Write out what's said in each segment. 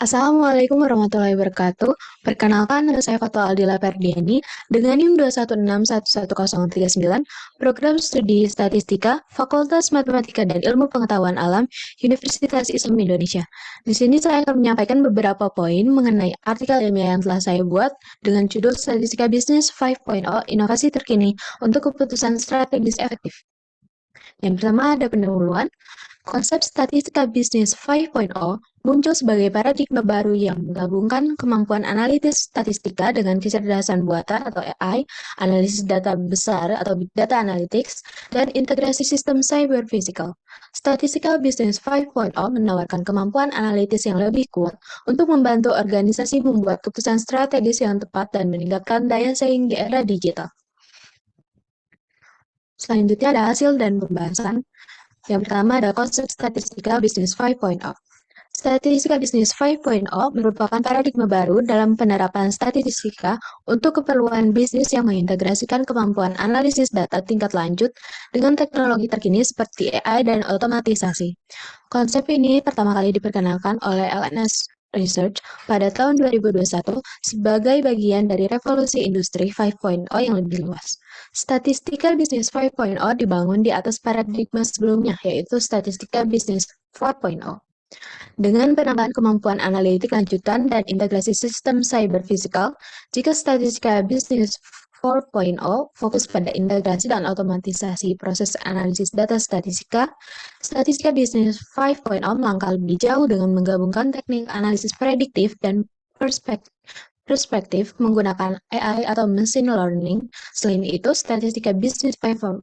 Assalamualaikum warahmatullahi wabarakatuh. Perkenalkan, nama saya Fatul Aldila Ferdiani dengan NIM 216111039, Program Studi Statistika, Fakultas Matematika dan Ilmu Pengetahuan Alam, Universitas Islam Indonesia. Di sini saya akan menyampaikan beberapa poin mengenai artikel ilmiah yang telah saya buat dengan judul Statistika Bisnis 5.0 Inovasi Terkini untuk Keputusan Strategis Efektif. Yang pertama ada pendahuluan. Konsep statistika bisnis 5.0 muncul sebagai paradigma baru yang menggabungkan kemampuan analitis statistika dengan kecerdasan buatan atau AI, analisis data besar atau big data analytics, dan integrasi sistem cyber physical. Statistika bisnis 5.0 menawarkan kemampuan analitis yang lebih kuat untuk membantu organisasi membuat keputusan strategis yang tepat dan meningkatkan daya saing di era digital. Selanjutnya ada hasil dan pembahasan. Yang pertama ada konsep statistika bisnis 5.0. Statistika bisnis 5.0 merupakan paradigma baru dalam penerapan statistika untuk keperluan bisnis yang mengintegrasikan kemampuan analisis data tingkat lanjut dengan teknologi terkini seperti AI dan otomatisasi. Konsep ini pertama kali diperkenalkan oleh LNS Research pada tahun 2021 sebagai bagian dari revolusi industri 5.0 yang lebih luas. Statistika bisnis 5.0 dibangun di atas paradigma sebelumnya, yaitu statistika bisnis 4.0. Dengan penambahan kemampuan analitik lanjutan dan integrasi sistem cyber physical, jika statistika bisnis 4.0 fokus pada integrasi dan otomatisasi proses analisis data statistika, statistika bisnis 5.0 melangkah lebih jauh dengan menggabungkan teknik analisis prediktif dan perspektif menggunakan AI atau machine learning. Selain itu, statistika bisnis 5.0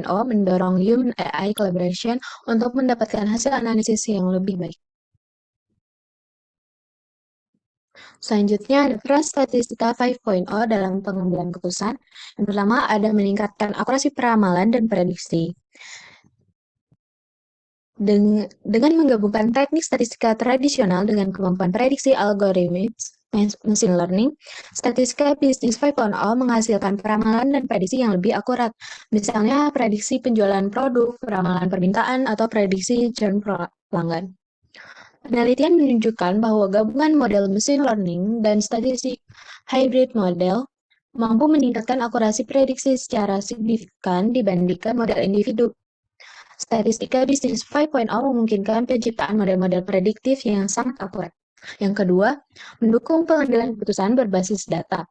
mendorong human AI collaboration untuk mendapatkan hasil analisis yang lebih baik. Selanjutnya ada peran statistika 5.0 dalam pengambilan keputusan. Yang pertama ada meningkatkan akurasi peramalan dan prediksi. Dengan menggabungkan teknik statistika tradisional dengan kemampuan prediksi algoritmis machine learning, statistika bisnis 5.0 menghasilkan peramalan dan prediksi yang lebih akurat. Misalnya prediksi penjualan produk, peramalan permintaan, atau prediksi churn pelanggan. Penelitian menunjukkan bahwa gabungan model machine learning dan statistik hybrid model mampu meningkatkan akurasi prediksi secara signifikan dibandingkan model individu. Statistika bisnis 5.0 memungkinkan penciptaan model-model prediktif yang sangat akurat. Yang kedua, mendukung pengambilan keputusan berbasis data.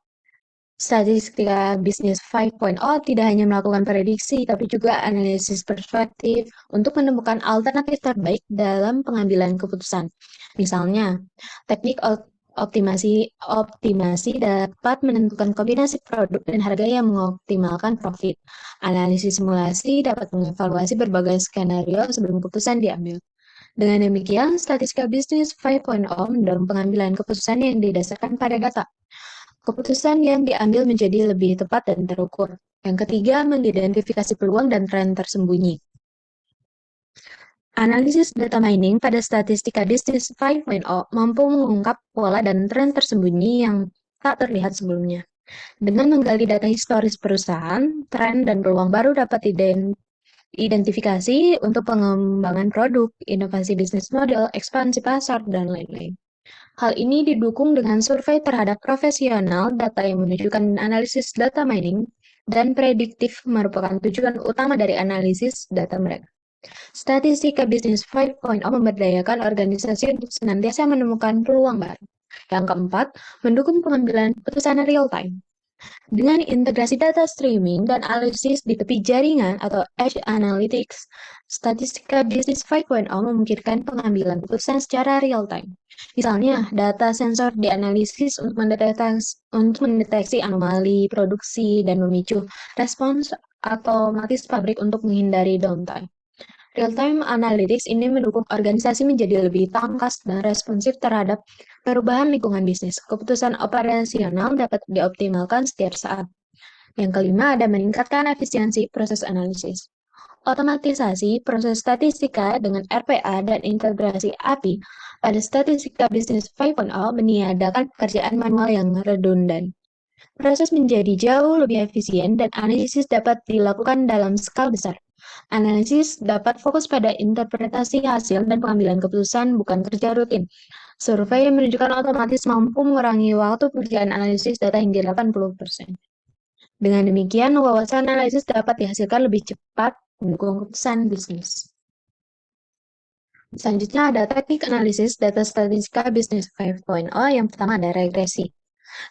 Statistika bisnis 5.0 tidak hanya melakukan prediksi, tapi juga analisis perspektif untuk menemukan alternatif terbaik dalam pengambilan keputusan. Misalnya, teknik optimasi dapat menentukan kombinasi produk dan harga yang mengoptimalkan profit. Analisis simulasi dapat mengevaluasi berbagai skenario sebelum keputusan diambil. Dengan demikian, statistika bisnis 5.0 mendorong pengambilan keputusan yang didasarkan pada data. Keputusan yang diambil menjadi lebih tepat dan terukur. Yang ketiga, mengidentifikasi peluang dan tren tersembunyi. Analisis data mining pada statistika bisnis 5.0 mampu mengungkap pola dan tren tersembunyi yang tak terlihat sebelumnya. Dengan menggali data historis perusahaan, tren dan peluang baru dapat identifikasi untuk pengembangan produk, inovasi bisnis model, ekspansi pasar, dan lain-lain. Hal ini didukung dengan survei terhadap profesional data yang menunjukkan analisis data mining dan prediktif merupakan tujuan utama dari analisis data mereka. Statistika bisnis 5.0 memberdayakan organisasi untuk senantiasa menemukan peluang baru. Yang keempat, mendukung pengambilan keputusan real time. Dengan integrasi data streaming dan analisis di tepi jaringan atau edge analytics, statistika bisnis 5.0 memungkinkan pengambilan keputusan secara real time. Misalnya, data sensor dianalisis untuk mendeteksi anomali produksi dan memicu respons otomatis pabrik untuk menghindari downtime. Real-time analytics ini mendukung organisasi menjadi lebih tangkas dan responsif terhadap perubahan lingkungan bisnis. Keputusan operasional dapat dioptimalkan setiap saat. Yang kelima ada meningkatkan efisiensi proses analisis. Otomatisasi proses statistika dengan RPA dan integrasi API pada statistika bisnis 5.0 meniadakan pekerjaan manual yang redundan. Proses menjadi jauh lebih efisien dan analisis dapat dilakukan dalam skala besar. Analisis dapat fokus pada interpretasi hasil dan pengambilan keputusan, bukan kerja rutin. Survei yang menunjukkan otomatis mampu mengurangi waktu pekerjaan analisis data hingga 80%. Dengan demikian, wawasan analisis dapat dihasilkan lebih cepat mendukung keputusan bisnis. Selanjutnya ada teknik analisis data statistika bisnis 5.0. Yang pertama ada regresi.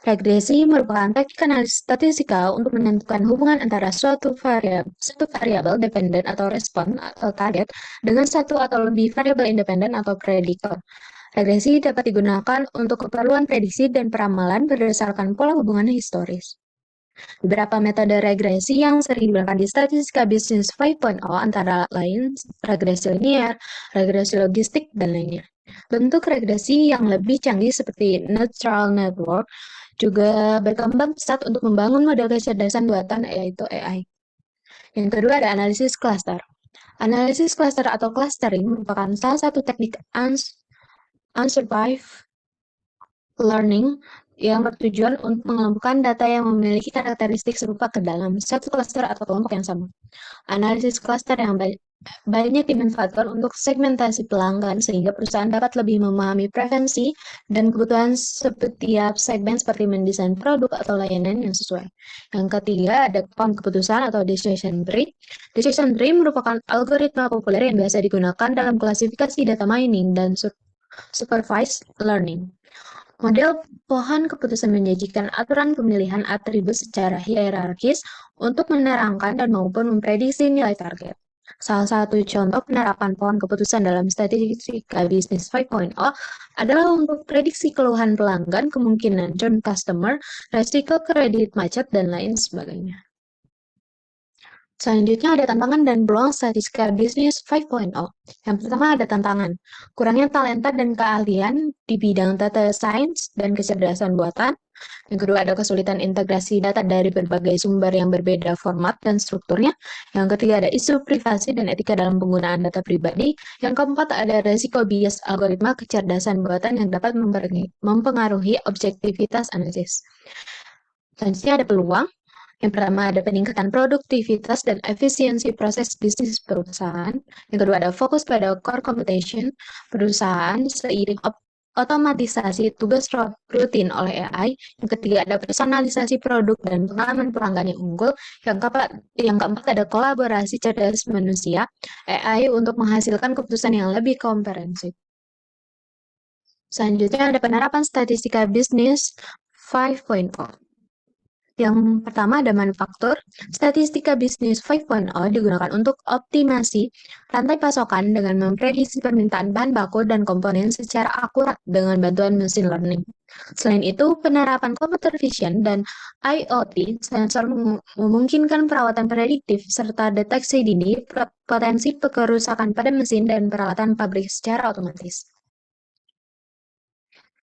Regresi merupakan teknik analisis statistika untuk menentukan hubungan antara suatu variabel dependen atau respon atau target dengan satu atau lebih variabel independen atau prediktor. Regresi dapat digunakan untuk keperluan prediksi dan peramalan berdasarkan pola hubungan historis. Beberapa metode regresi yang sering digunakan di statistika bisnis 5.0 antara lain regresi linear, regresi logistik, dan lainnya. Bentuk regresi yang lebih canggih seperti neural network juga berkembang pesat untuk membangun model kecerdasan buatan, yaitu AI. Yang kedua ada analisis cluster. Analisis cluster atau clustering merupakan salah satu teknik unsupervised learning yang bertujuan untuk mengelompokkan data yang memiliki karakteristik serupa ke dalam satu cluster atau kelompok yang sama. Analisis cluster yang banyak dimanfaatkan untuk segmentasi pelanggan sehingga perusahaan dapat lebih memahami preferensi dan kebutuhan setiap segmen seperti mendesain produk atau layanan yang sesuai. Yang ketiga ada keputusan atau decision tree. Decision tree merupakan algoritma populer yang biasa digunakan dalam klasifikasi data mining dan supervised learning. Model pohon keputusan menyajikan aturan pemilihan atribut secara hierarkis untuk menerangkan dan maupun memprediksi nilai target. Salah satu contoh penerapan pohon keputusan dalam statistika bisnis 5.0 adalah untuk prediksi keluhan pelanggan, kemungkinan churn customer, resiko kredit macet, dan lain sebagainya. Selanjutnya ada tantangan dan peluang statistika bisnis 5.0. Yang pertama ada tantangan, kurangnya talenta dan keahlian di bidang data science dan kecerdasan buatan. Yang kedua ada kesulitan integrasi data dari berbagai sumber yang berbeda format dan strukturnya. Yang ketiga ada isu privasi dan etika dalam penggunaan data pribadi. Yang keempat ada resiko bias algoritma kecerdasan buatan yang dapat mempengaruhi objektivitas analisis. Selanjutnya ada peluang. Yang pertama ada peningkatan produktivitas dan efisiensi proses bisnis perusahaan. Yang kedua ada fokus pada core computation perusahaan seiring otomatisasi tugas rutin oleh AI. Yang ketiga ada personalisasi produk dan pengalaman pelanggan yang unggul. Yang keempat ada kolaborasi cerdas manusia AI untuk menghasilkan keputusan yang lebih komprehensif. Selanjutnya ada penerapan statistika bisnis 5.0. Yang pertama ada manufaktur. Statistika bisnis 5.0 digunakan untuk optimasi rantai pasokan dengan memprediksi permintaan bahan baku dan komponen secara akurat dengan bantuan mesin learning. Selain itu, penerapan computer vision dan IoT sensor memungkinkan perawatan prediktif serta deteksi dini potensi kerusakan pada mesin dan peralatan pabrik secara otomatis.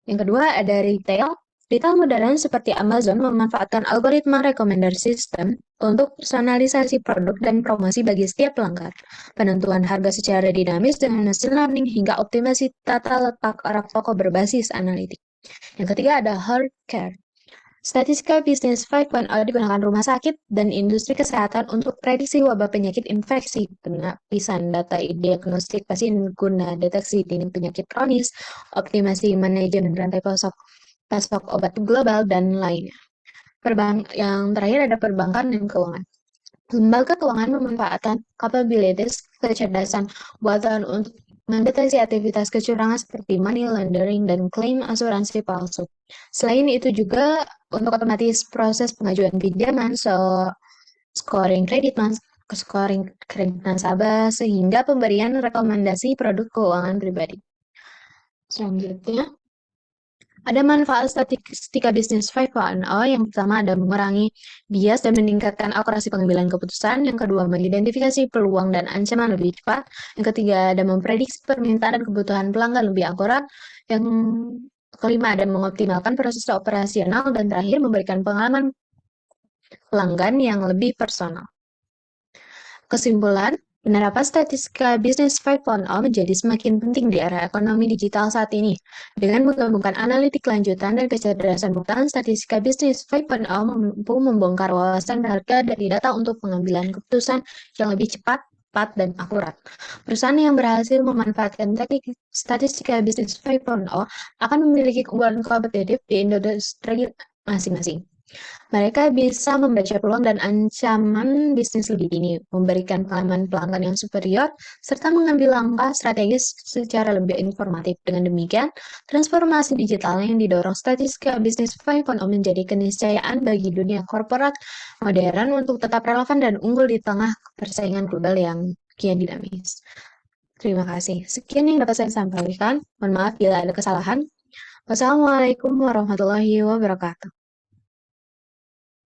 Yang kedua ada retail. Retail modern seperti Amazon memanfaatkan algoritma recommender system untuk personalisasi produk dan promosi bagi setiap pelanggan, penentuan harga secara dinamis dengan machine learning hingga optimasi tata letak arah toko berbasis analitik. Yang ketiga ada healthcare. Statistika bisnis 5.0 digunakan rumah sakit dan industri kesehatan untuk prediksi wabah penyakit infeksi, penapisan data diagnostik pasien guna deteksi dini penyakit kronis, optimasi manajemen rantai pasok obat global, dan lainnya. Yang terakhir ada perbankan dan keuangan. Lembaga keuangan memanfaatkan capabilities kecerdasan buatan untuk mendeteksi aktivitas kecurangan seperti money laundering dan klaim asuransi palsu. Selain itu juga untuk otomatis proses pengajuan pinjaman, scoring kredit nasabah, sehingga pemberian rekomendasi produk keuangan pribadi. Selanjutnya, ada manfaat statistika bisnis 5.0. Yang pertama ada mengurangi bias dan meningkatkan akurasi pengambilan keputusan. Yang kedua mengidentifikasi peluang dan ancaman lebih cepat. Yang ketiga ada memprediksi permintaan dan kebutuhan pelanggan lebih akurat. Yang kelima ada mengoptimalkan proses operasional. Dan terakhir memberikan pengalaman pelanggan yang lebih personal. Kesimpulan, Penerapan statistika bisnis 5.0 menjadi semakin penting di era ekonomi digital saat ini. Dengan menggabungkan analitik lanjutan dan kecerdasan buatan, statistika bisnis 5.0 mampu membongkar wawasan berharga dari data untuk pengambilan keputusan yang lebih cepat, dan akurat. Perusahaan yang berhasil memanfaatkan teknik statistika bisnis 5.0 akan memiliki keunggulan kompetitif di industri masing-masing. Mereka bisa membaca peluang dan ancaman bisnis lebih dini, memberikan pengalaman pelanggan yang superior, serta mengambil langkah strategis secara lebih informatif. Dengan demikian, transformasi digital yang didorong statistika bisnis 5.0 menjadi keniscayaan bagi dunia korporat modern untuk tetap relevan dan unggul di tengah persaingan global yang kian dinamis. Terima kasih. Sekian yang dapat saya sampaikan. Mohon maaf bila ada kesalahan. Wassalamualaikum warahmatullahi wabarakatuh.